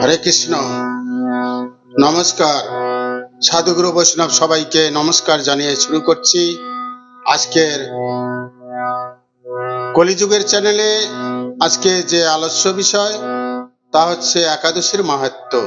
হরে কৃষ্ণ। নমস্কার। সাধুগুরু বৈষ্ণব সবাইকে নমস্কার জানিয়ে শুরু করছি আজকের কলিযুগের চ্যানেলে। আজকে যে আলোচ্য বিষয় তা হচ্ছে একাদশীর মাহাত্ম্য।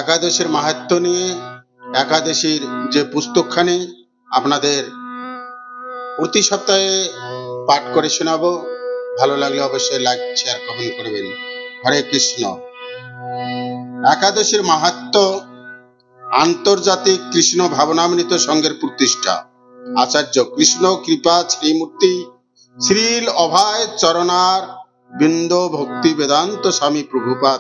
একাদশীর মাহাত্ম্য নিয়ে একাদশীর যে পুস্তকখানি আপনাদের প্রতি সপ্তাহে পাঠ করে শোনাবো। ভালো লাগলে অবশ্যই লাইক শেয়ার কমেন্ট করবেন। হরে কৃষ্ণ। একাদশীর মাহাত্ম্য আন্তর্জাতিক কৃষ্ণ ভাবনামৃত সংঘের প্রতিষ্ঠা আচার্য কৃষ্ণ কৃপা শ্রীমূর্তি শ্রীল অভয় চরণার বৃন্দ ভক্তি বেদান্ত স্বামী প্রভুপাদ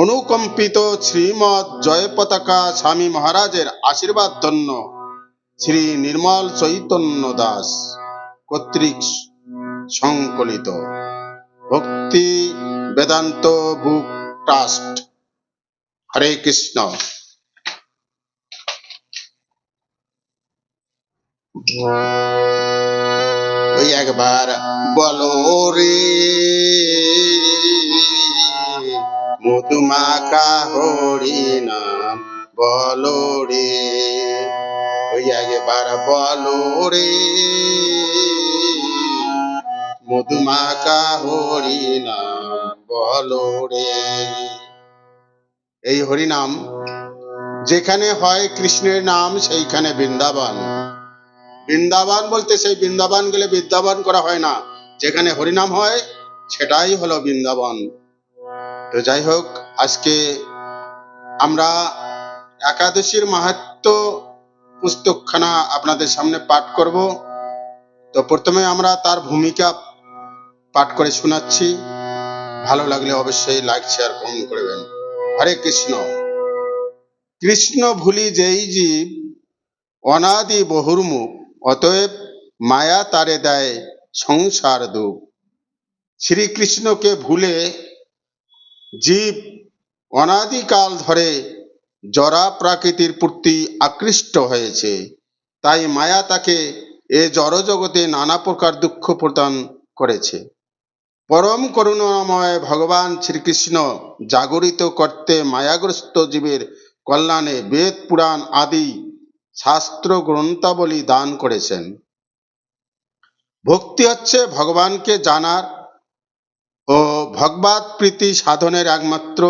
অনুকম্পিত শ্রীমৎ জয় পতাকা স্বামী মহারাজের আশীর্বাদ ধন্য শ্রী নির্মল চৈতন্য দাস কর্তৃক সংকলিত ভক্তি বেদান্ত বুক ট্রাস্ট। হরে কৃষ্ণ। ওই একবার বলো রে মধুমাখা হরি নাম বলো রে। ওই একবার বলো রে মধুমাখা হরি নাম বলো রে। এই হরিনাম যেখানে হয় কৃষ্ণের নাম সেইখানে বৃন্দাবন। বৃন্দাবন বলতে সেই বৃন্দাবন গেলে বিদ্যাবন করা হয় না, যেখানে হরিনাম হয় সেটাই হলো বৃন্দাবন। তো যাই হোক, আজকে আমরা একাদশীর মাহাত্ম্য পুস্তকখানা আপনাদের সামনে পাঠ করব। তো প্রথমে আমরা তার ভূমিকা পাঠ করে শোনাচ্ছি। ভালো লাগলে অবশ্যই লাইক শেয়ার কমেন্ট করবেন। হরে কৃষ্ণ। কৃষ্ণ ভুলি যেই জীব অনাদি বহুর্মুখ, অতএব মায়া তারে দেয় সংসার দুঃখ। শ্রীকৃষ্ণকে ভুলে জীব অনাদিকাল ধরে জরা প্রাকৃতির প্রতি আকৃষ্ট হয়েছে, তাই মায়া তাকে এ জড়জগতে নানা প্রকার দুঃখ প্রদান করেছে। পরম করুণাময় ভগবান শ্রীকৃষ্ণ জাগরিত করতে মায়াগ্রস্ত জীবের কল্যাণে বেদ পুরাণ আদি শাস্ত্র গ্রন্থাবলী দান করেছেন। ভক্তি হচ্ছে ভগবানকে জানার ও ভগবত প্রীতি সাধনের একমাত্র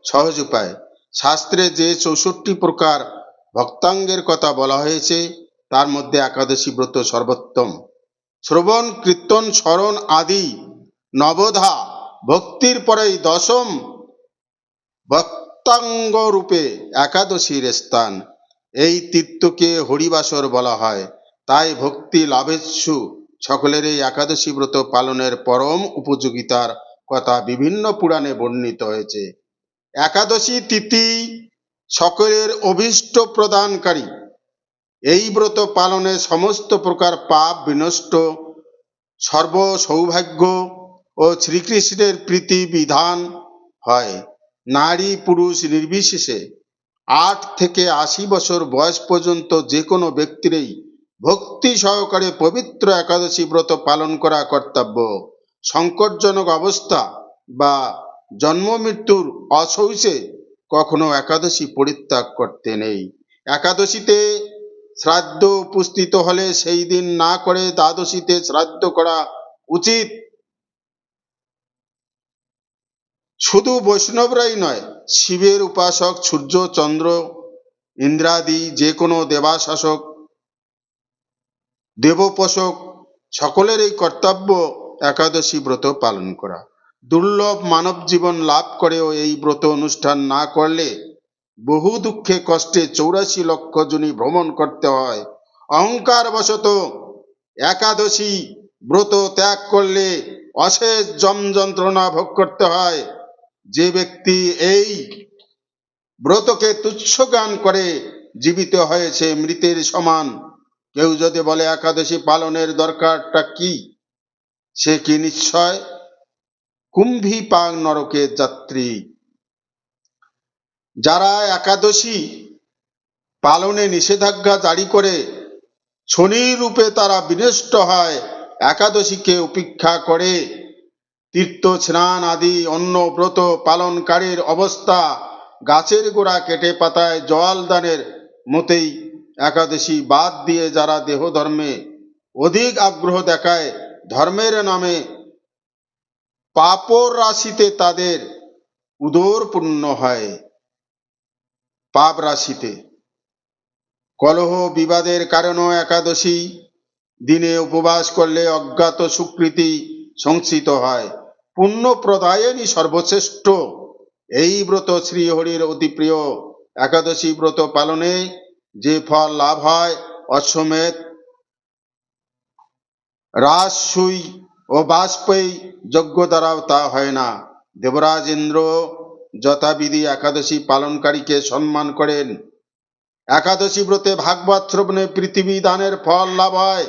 সহজ উপায়। শাস্ত্রে যে 64 প্রকার ভক্তাঙ্গের কথা বলা হয়েছে তার মধ্যে একাদশী ব্রত সর্বোত্তম। শ্রবণ কীর্তন স্মরণ আদি নবধা ভক্তির পরেই দশম ভক্তাঙ্গ রূপে একাদশীর স্থান। এই তীর্থকে হরিবাসর বলা হয়। তাই ভক্তি লাভেচ্ছু সকলের এই একাদশী ব্রত পালনের পরম উপযোগিতার কথা বিভিন্ন পুরাণে বর্ণিত হয়েছে। একাদশী তিথি সকলের অভীষ্ট প্রদানকারী। এই ব্রত পালনে সমস্ত প্রকার পাপ বিনষ্ট, সর্ব সৌভাগ্য ও শ্রীকৃষ্ণের প্রীতি বিধান হয়। নারী পুরুষ নির্বিশেষে 8 থেকে 80 বছর বয়স পর্যন্ত যে কোনো ব্যক্তিরই ভক্তি সহকারে পবিত্র একাদশী ব্রত পালন করা কর্তব্য। সংকটজনক অবস্থা বা জন্ম মৃত্যুর অসৌচে কখনো একাদশী পরিত্যাগ করতে নেই। একাদশীতে শ্রাদ্ধ উপস্থিত হলে সেই দিন না করে দ্বাদশীতে শ্রাদ্ধ করা উচিত। শুধু বৈষ্ণবরাই নয়, শিবের উপাসক, সূর্য চন্দ্র ইন্দ্রাদি যে কোনো দেবাশাসক দেবোপাসক সকলের এই কর্তব্য একাদশী ব্রত পালন করা। দুর্লভ মানব জীবন লাভ করেও এই ব্রত অনুষ্ঠান না করলে বহু দুঃখে কষ্টে 84 লক্ষ যোনি ভ্রমণ করতে হয়। অহংকার বশত একাদশী ব্রত ত্যাগ করলে অশেষ যম যন্ত্রণা ভোগ করতে হয়। যে ব্যক্তি এই ব্রতকে তুচ্ছ জ্ঞান করে জীবিত হয়েছে মৃতের সমান। কেউ যদি বলে একাদশী পালনের দরকারটা কি, সে কি নিশ্চয় কুম্ভী পাং নরকের যাত্রী। যারা একাদশী পালনে নিষেধাজ্ঞা জারি করে শনি রূপে তারা বিনষ্ট হয়, একাদশীকে উপেক্ষা করে তীর্থ স্নান আদি অন্য ব্রত পালনকারীর অবস্থা গাছের গোড়া কেটে পাতায় জল দানের মতেই একাদশী বাদ দিয়ে যারা দেহ ধর্মে অধিক আগ্রহ দেখায়, ধর্মের নামে পাপর রাশিতে তাদের উদর পূর্ণ হয়। পাপ রাশিতে কলহ বিবাদের কারণেও একাদশী দিনে উপবাস করলে অজ্ঞাত সুকৃতি সংসিত হয়। পুণ্য প্রদায়নী সর্বশ্রেষ্ঠ এই ব্রত শ্রীহরির অতি প্রিয়। একাদশী ব্রত পালনে যে ফল লাভ হয়, অশ্বমেধ, রাজসূয় ও বাজপেয়ী যজ্ঞ দ্বারাও তা হয় না। দেবরাজ ইন্দ্র যথাবিধি একাদশী পালনকারীকে সম্মান করেন। একাদশী ব্রতে ভাগবত শ্রবণে পৃথিবী দানের ফল লাভ হয়।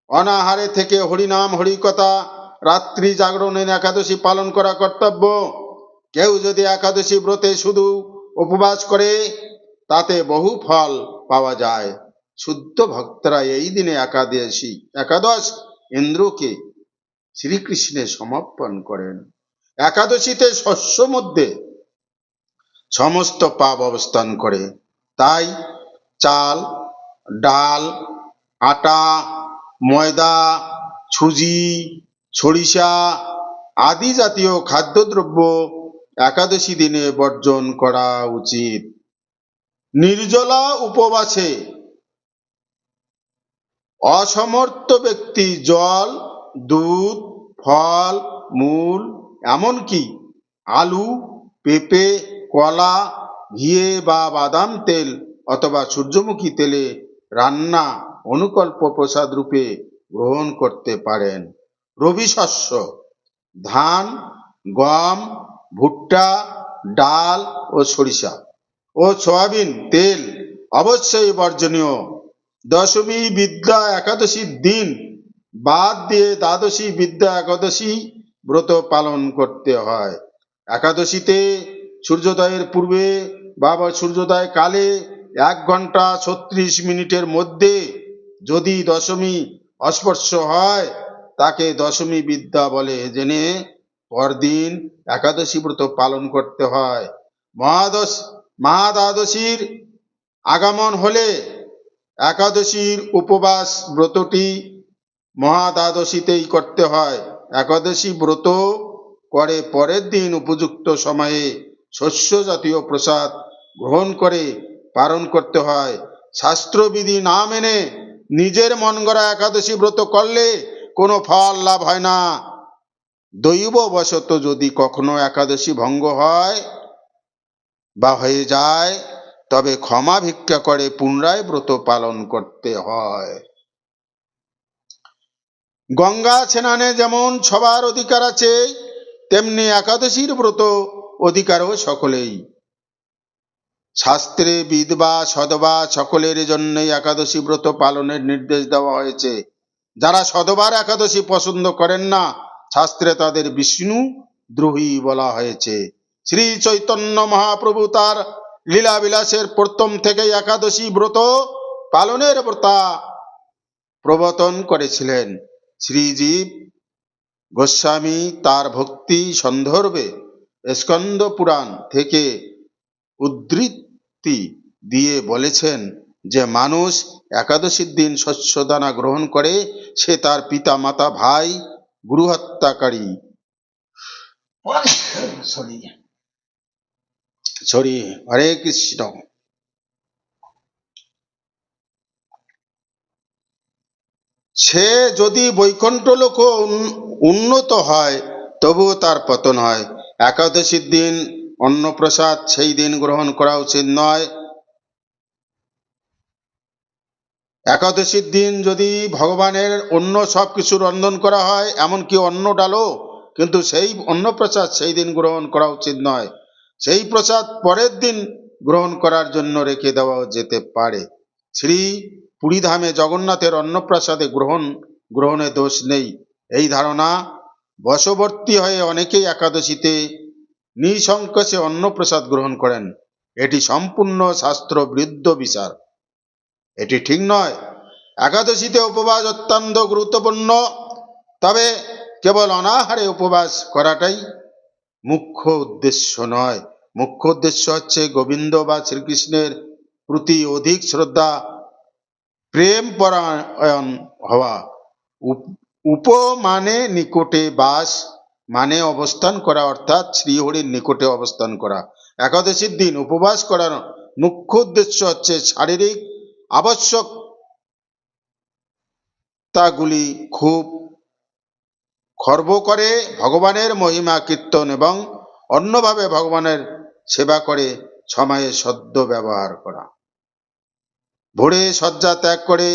অনাহারে থেকে হরিনাম হরিকথা, রাত্রি জাগরণের একাদশী পালন করা কর্তব্য। কেউ যদি একাদশী ব্রতে শুধু উপবাস করে তাতে বহু ফল পাওয়া যায়। শুদ্ধ ভক্তরা এই দিনে একাদশ ইন্দ্রকে শ্রীকৃষ্ণে সমর্পণ করেন। একাদশীতে শস্য মধ্যে সমস্ত পাপ অবস্থান করে, তাই চাল, ডাল, আটা, ময়দা, সুজি, সরিষা আদি জাতীয় খাদ্যদ্রব্য একাদশী দিনে বর্জন করা উচিত। নির্জলা উপবাসে অসমর্থ ব্যক্তি জল, দুধ, ফল, মূল, এমনকি আলু, পেঁপে, কলা, ঘিয়ে বা বাদাম তেল অথবা সূর্যমুখী তেলে রান্না অনুকল্প প্রসাদ রূপে গ্রহণ করতে পারেন। রবি শস্য ধান, গম, ভুট্টা, ডাল ও সরিষা ও সয়াবিন তেল অবশ্যই বর্জনীয়। দশমী বিদ্যা একাদশীর দিন বাদ দিয়ে দ্বাদশী বিদ্যা একাদশী ব্রত পালন করতে হয়। একাদশীতে সূর্যোদয়ের পূর্বে বা সূর্যোদয় কালে 1 ঘন্টা 36 মিনিটের মধ্যে যদি দশমী অস্পর্শ হয় তাকে দশমী বিদ্যা বলে জেনে পরদিন একাদশী ব্রত পালন করতে হয়। মহাদ্বাদশীর আগমন হলে একাদশীর উপবাস ব্রতটি মহাদ্বাদশীতেই করতে হয়। একাদশী ব্রত করে পরের দিন উপযুক্ত সময়ে শস্য জাতীয় প্রসাদ গ্রহণ করে পালন করতে হয়। শাস্ত্রবিধি না মেনে নিজের মন গড়া একাদশী ব্রত করলে কোনো ফল লাভ হয় না। দৈববশত যদি কখনো একাদশী ভঙ্গ হয় বা হয়ে যায় তবে ক্ষমা ভিক্ষা করে পুনরায় ব্রত পালন করতে হয়। গঙ্গা স্নানে যেমন সবার অধিকার আছে, তেমনি একাদশীর ব্রত অধিকারও সকলেই। শাস্ত্রে বিধবা সধবা সকলের জন্যই একাদশী ব্রত পালনের নির্দেশ দেওয়া হয়েছে। যারা সধবার একাদশী পছন্দ করেন না, শাস্ত্রে তাদের বিষ্ণু দ্রোহী বলা হয়েছে। শ্রী চৈতন্য মহাপ্রভু তার লীলা বিলাসের প্রথম থেকে একাদশী ব্রত পালনের ব্রতা প্রবর্তন করেছিলেন। শ্রীজীব গোস্বামী তার ভক্তি সন্দর্ভে স্কন্দ পুরাণ থেকে উদ্ধৃতি দিয়ে বলেছেন যে মানুষ একাদশীর দিন শস্যদানা গ্রহণ করে সে তার পিতা মাতা ভাই গুরুহত্যাকারী হরে কৃষ্ণ। সে যদি বৈকুণ্ঠ লোক উন্নত হয় তবুও তার পতন হয়। একাদশীর দিন অন্নপ্রসাদ সেই দিন গ্রহণ করা উচিত নয়। একাদশীর দিন যদি ভগবানের অন্য সব কিছু রন্ধন করা হয়, এমনকি অন্ন ডালও, কিন্তু সেই অন্নপ্রসাদ সেই দিন গ্রহণ করা উচিত নয়। সেই প্রসাদ পরের দিন গ্রহণ করার জন্য রেখে দেওয়া যেতে পারে। শ্রী পুরীধামে জগন্নাথের অন্নপ্রসাদে গ্রহণে দোষ নেই, এই ধারণা বশবর্তী হয়ে অনেকেই একাদশীতে নিঃসংকোচে অন্নপ্রসাদ গ্রহণ করেন। এটি সম্পূর্ণ শাস্ত্র বিরুদ্ধ বিচার, এটি ঠিক নয়। একাদশীতে উপবাস অত্যন্ত গুরুত্বপূর্ণ, তবে কেবল অনাহারে উপবাস করাটাই মুখ্য উদ্দেশ্য নয়। মুখ্য উদ্দেশ্য হচ্ছে গোবিন্দ বা শ্রীকৃষ্ণের প্রতি অধিক শ্রদ্ধা, প্রেম পরায়ণ হওয়া। উপ মানে নিকটে, বাস মানে অবস্থান করা, অর্থাৎ শ্রীহরির নিকটে অবস্থান করা। একাদশীর দিন উপবাস করার মুখ্য উদ্দেশ্য হচ্ছে শারীরিক আবশ্যকতাগুলি খুব খর্ব করে ভগবানের মহিমা কীর্তন এবং অন্যভাবে ভগবানের সেবা করে সময়ে সদ্য ব্যবহার করা। ভোরে শয্যা ত্যাগ করে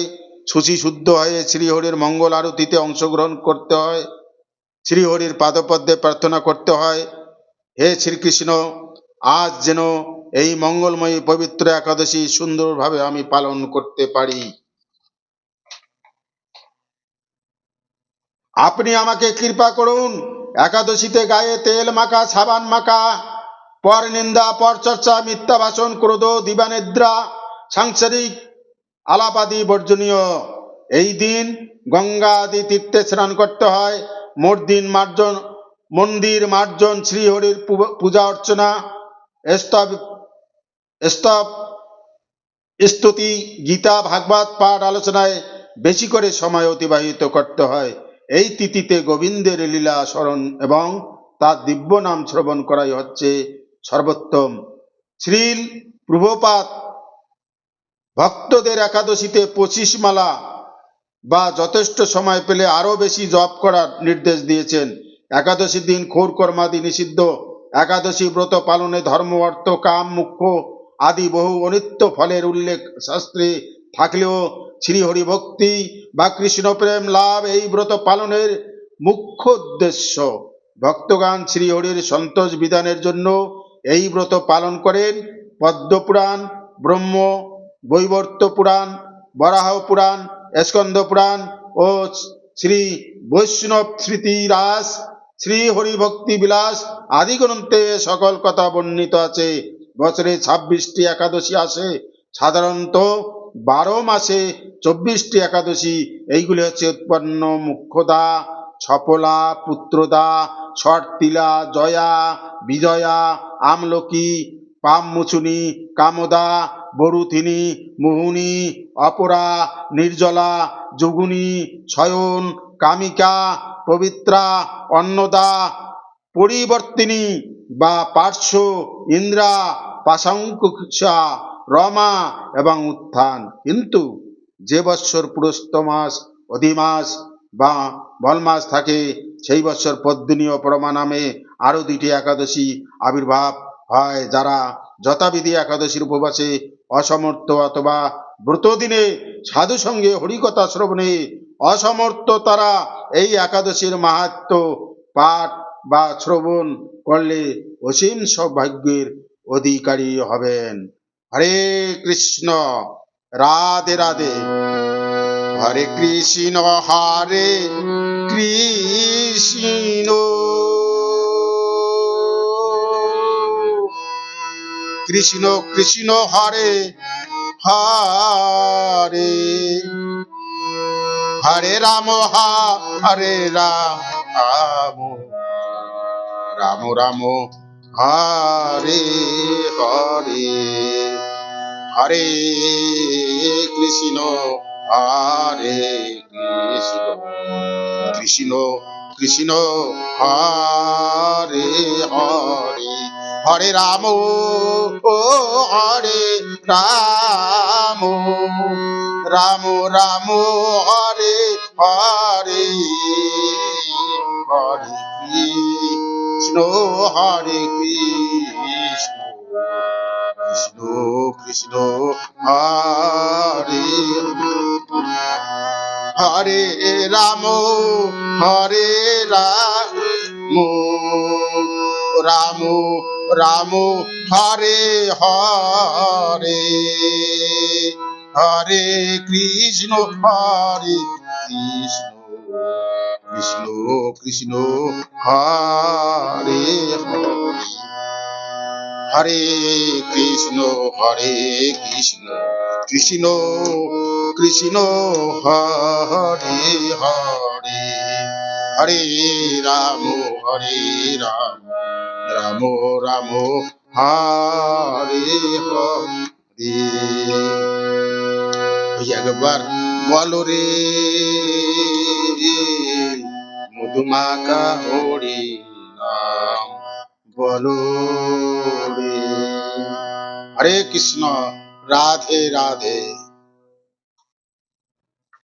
শুচি শুদ্ধ হয়ে শ্রীহরির মঙ্গল আরতিতে অংশগ্রহণ করতে হয়। শ্রীহরির পাদপদ্মে প্রার্থনা করতে হয়, হে শ্রীকৃষ্ণ, আজ যেন এই মঙ্গলময়ী পবিত্র একাদশী সুন্দরভাবে আমি পালন করতে পারি। আপনি আমাকে কৃপা করুন। একাদশীতে গায়ে তেল মাখা, সাবান মাখা, পর নিন্দা, পর চর্চা, মিথ্যা ভাষণ, ক্রোধ, দিবানিদ্রা, সাংসারিক আলাপাদি বর্জনীয়। এই দিন গঙ্গা আদি তীর্থে স্নান করতে হয়। মন্দির মার্জন, শ্রীহরির পূজা অর্চনা, স্তব স্তব স্তুতি, গীতা ভাগবত পাঠ আলোচনায় বেশি করে সময় অতিবাহিত করতে হয়। এই তিথিতে গোবিন্দের লীলা স্মরণ এবং তার দিব্য নাম শ্রবণ করাই হচ্ছে সর্বোত্তম। শ্রীল প্রভুপাদ ভক্তদের একাদশীতে 25 মালা বা যথেষ্ট সময় পেলে আরো বেশি জপ করার নির্দেশ দিয়েছেন। একাদশীর দিন ঘোর কর্মাদি নিষিদ্ধ। একাদশী ব্রত পালনে ধর্ম, অর্থ, কাম, মোক্ষ আদি বহু অনিত্য ফলের উল্লেখ শাস্ত্রে থাকলেও শ্রীহরি ভক্তি বা কৃষ্ণ প্রেম লাভ এই ব্রত পালনের মুখ্য উদ্দেশ্য। ভক্তগণ শ্রীহরির সন্তোষ বিধানের জন্য এই ব্রত পালন করেন। পদ্মপুরাণ, ব্রহ্ম বৈবর্ত পুরাণ, বরাহ পুরাণ, স্কন্দ পুরাণ ও শ্রী বৈষ্ণব স্মৃতি রাস, শ্রী হরি ভক্তি বিলাস আদি গ্রন্থে সকল কথা বর্ণিত আছে। বছরে 26টি একাদশী আসে। সাধারণত 12 মাসে 24টি একাদশী। এইগুলি হচ্ছে উৎপন্ন, মুখ্যদা, ছপলা, পুত্রদা, শর্তিলা, জয়া, বিজয়া, আমলকি, পামমুচুনি, কামদা, বরুথিনী, মোহিনী, অপরা, নির্জলা, যোগুনি, শয়ন, কামিকা, পবিত্রা, অন্নদা, পরিবর্তিনী বা পার্শ্ব, ইন্দ্রা, পাশাঙ্কুশা, রমা এবং উত্থান। কিন্তু যে বৎসর পুরস্ত মাস, অধিমাস বা বলমাস থাকে সেই বৎসর পদ্মিনী ও পরমা নামে আরো 2টি একাদশী আবির্ভাব হয়। যারা যথাবিধি একাদশীর উপবাসে অসমর্থ অথবা ব্রতদিনে সাধু সঙ্গে হরিকথা শ্রবণে অসমর্থ, তারা এই একাদশীর মাহাত্ম্য পাঠ বা শ্রবণ করলে অসীম সৌভাগ্যের অধিকারী হবেন। হরে কৃষ্ণ, রাধে রাধে। হরে কৃষ্ণ, হরে কৃষ্ণ, কৃষ্ণ কৃষ্ণ হরে হরে, হরে রাম হরে রাম, রাম রাম হরে হরে, হরে কৃষ্ণ হরে কৃষ্ণ, কৃষ্ণ কৃষ্ণ হরে হরে, হরে রাম ও হরে রাম, রাম রাম হরে হরে, হরে কৃষ্ণ হরে কৃষ্ণ, কৃষ্ণ কৃষ্ণ হরে হরে, রাম হরে রাম, রাম রাম হরে হরে, হরে কৃষ্ণ হরে কৃষ্ণ, কৃষ্ণ কৃষ্ণ হরে হরে, হরে কৃষ্ণ হরে কৃষ্ণ, কৃষ্ণ কৃষ্ণ হরে হরে, হরে রাম হরে রাম রাম রাম হরে হরে। একবার বলো রে মধুমাখা হরি নাম বলো রে। হরে কৃষ্ণ, রাধে রাধে।